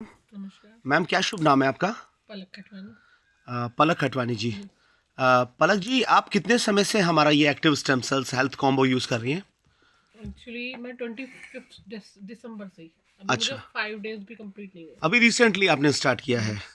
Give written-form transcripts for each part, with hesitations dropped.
नमस्कार। मैम क्या शुभ नाम है आपका? पलक खटवानी। पलक खटवानी जी। पलक जी, आप कितने समय से हमारा ये active stem cells health combo use कर रही हैं? एक्चुअली मैं 25 दिसंबर से ही, अभी मुझे अच्छा, 5 डेज भी कंप्लीट नहीं हुए। अभी रिसेंटली आपने स्टार्ट किया है। यस।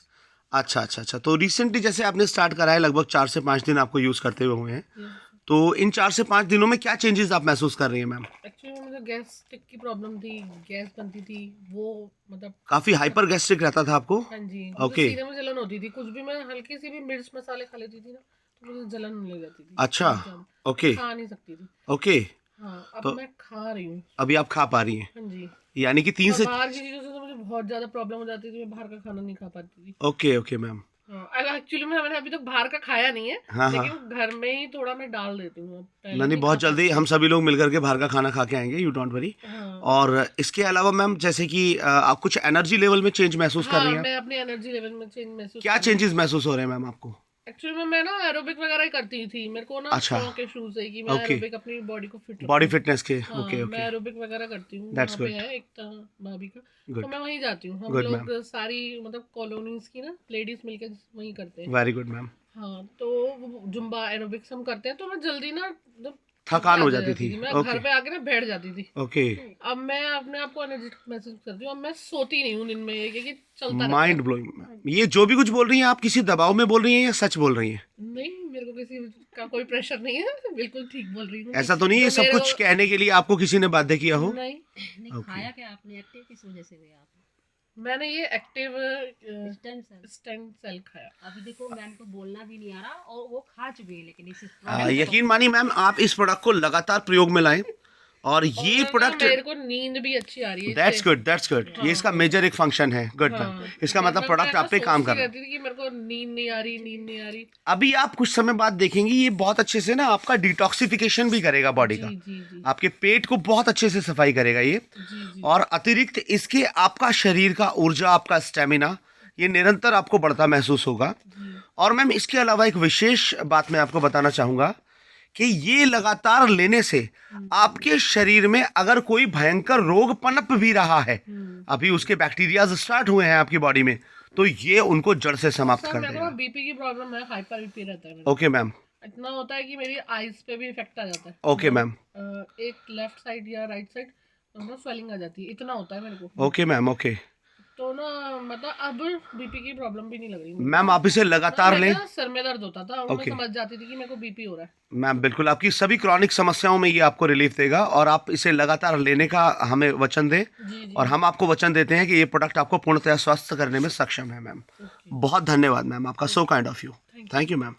अच्छा अच्छा अच्छा, तो रिसेंटली जैसे आपने स्टार्ट करा है, लगभग 4 से 5 दिन आपको यूज़ करते हुए हैं। यस। तो इन 4 से 5 दिनों में क्या चेंजेस आप महसूस कर रही हैं मैम? एक्चुअली मुझे गैस्ट्रिक की प्रॉब्लम थी, गैस बनती थी, वो मतलब काफ़ी हाइपर गैस्ट्रिक रहता था आपको? हाँ जी, मुझे ओके। सीने में जलन होती थी, कुछ भी मैं हल्की सी भी मिर्च मसाले खा लेती थी ना, तो मुझे जलन होने लग जाती थी अच्छा। बहुत ज़्यादा। ओके। खा नहीं सकती थी। ओके। हाँ, अब तो मैं खा रही हूँ। अभी आप खा पा रही हैं, हाँ जी। यानी कि तीन और से बाहर की चीज़ों से तो मुझे बहुत ज़्यादा प्रॉब्लम हो जाती थी, मैं बाहर का खाना नहीं खा पाती थी। Okay okay ma'am. हाँ, एक्चुअली में मैंने अभी तक बाहर का खाया नहीं है, हाँ हाँ। लेकिन घर में ही थोड़ा मैं डाल देती हूँ, अब पहले नहीं नहीं खा बहुत जल्दी पाती हम थी। सभी लोग मिलकर के बाहर का खाना खा के आएंगे, यू डोंट वरी। हाँ। और इसके अलावा मैम जैसे कि आप कुछ एनर्जी लेवल में चेंज महसूस कर रही हाँ, हैं आप? मैं अपनी एनर्जी लेवल में चेंज महसूस क्या कर रही हूँ। चेंजेस महसूस हो रहे हैं मैम आपको? एक्चुअली में मैं ना एरोबिक वगैरह ही करती थी, मेरे को ना अच्छा। शौक है शुरू से ही कि मैं ओके। एरोबिक अपनी बॉडी को फिट बॉडी रखूँ। फिटनेस के। ओके हाँ, मैं ओके। एरोबिक वगैरह करती हूँ, दैट्स वहाँ पे गुड। है एकता भाभी का, तो गुड। मैं वहीं जाती हूँ। हम गुड मैम। लोग सारी मतलब कॉलोनीज़ की ना लेडीज़ मिलके वहीं करते हैं। Very good ma'am. हाँ, तो वो जुम्बा एरोबिक्स हम करते हैं, तो मैं जल्दी ना मतलब थक थकान हो ज़्यादा जाती जाती थी। थी, मैं घर ओके। पे आके ना बैठ जाती थी। ओके। अब मैं अपने आप को एनर्जेटिक महसूस करती हूँ, अब मैं सोती नहीं हूँ दिन में, ये कि चलता रहता माइंड है। ब्लोइंग मैम, ये जो भी कुछ बोल रही हैं आप किसी दबाव में बोल रही हैं या सच बोल रही हैं? नहीं, मेरे को किसी का कोई प्रेशर नहीं है, बिल्कुल ठीक बोल रही हूँ कि ऐसा तो नहीं है जो सब मेरे कुछ कहने के लिए आपको किसी ने बाध्य किया हो? नहीं, नहीं ओके। खाया क्या आपने? एक्टिव किस वजह से हुए आप? मैंने ये active stem cell. Stem cell खाया। अभी देखो मैम को बोलना भी नहीं आ रहा और वो खा चुके हैं, लेकिन इस प्रोडक्ट को। यकीन मानिए मैम, आप इस प्रोडक्ट को लगातार प्रयोग में लाएं और ये और ना प्रोडक्ट। मेरे को नींद भी अच्छी आ रही है इससे। That's good, that's good. ये इसका हाँ। मेजर एक फंक्शन है। Good ma'am. हाँ, इसका मतलब वरना मैं प्रोडक्ट ना आप पे काम सोचती कर रहा है। रहती थी कि मेरे को नींद नहीं आ रही, नींद नहीं आ रही। अभी आप कुछ समय बाद देखेंगी ये बहुत अच्छे से ना आपका डिटॉक्सिफिकेशन भी करेगा बॉडी जी, का। जी, जी। आपके पेट को बहुत अच्छे से सफाई करेगा ये। जी, जी। और अतिरिक्त इसके आपका शरीर का ऊर्जा, आपका स्टेमिना, ये निरंतर आपको बढ़ता महसूस होगा। जी। और मैम इसके अलावा एक विशेष बात मैं आपको बताना चाहूँगा कि ये लगातार लेने से आपके शरीर में अगर कोई भयंकर रोग पनप भी रहा है, हुँ। अभी उसके बैक्टीरियाज स्टार्ट हुए हैं आपकी बॉडी में, तो ये उनको जड़ से और समाप्त सर कर मेरे को ना देगा। बीपी की प्रॉब्लम है, हाइपर बीपी रहता है मेरे को। Okay ma'am. इतना होता है कि मेरी आईज़ पे भी इफ़ेक्ट आ जाता है। Okay ma'am. एक लेफ्ट साइड या राइट साइड ना स्वेलिंग आ जाती है, इतना होता है मेरे को ओके बीपी। मैम। ओके तो ना मतलब अब बीपी की प्रॉब्लम भी नहीं लग रही मेरे को। मैम, आप इसे ना लगातार पहले लें। ना सर में दर्द होता था और मैं ओके समझ जाती थी कि मेरे को बीपी हो रहा है। मैम, बिल्कुल आपकी सभी क्रॉनिक समस्याओं में ये आपको रिलीफ देगा और आप इसे लगातार लेने का हमें वचन दें। जी, जी। और हम आपको वचन देते हैं कि ये प्रोडक्ट आपको पूर्णतः स्वस्थ करने में सक्षम है मैम। ओके, बहुत धन्यवाद मैम आपका। So kind of you. Thank you. Thank you ma'am.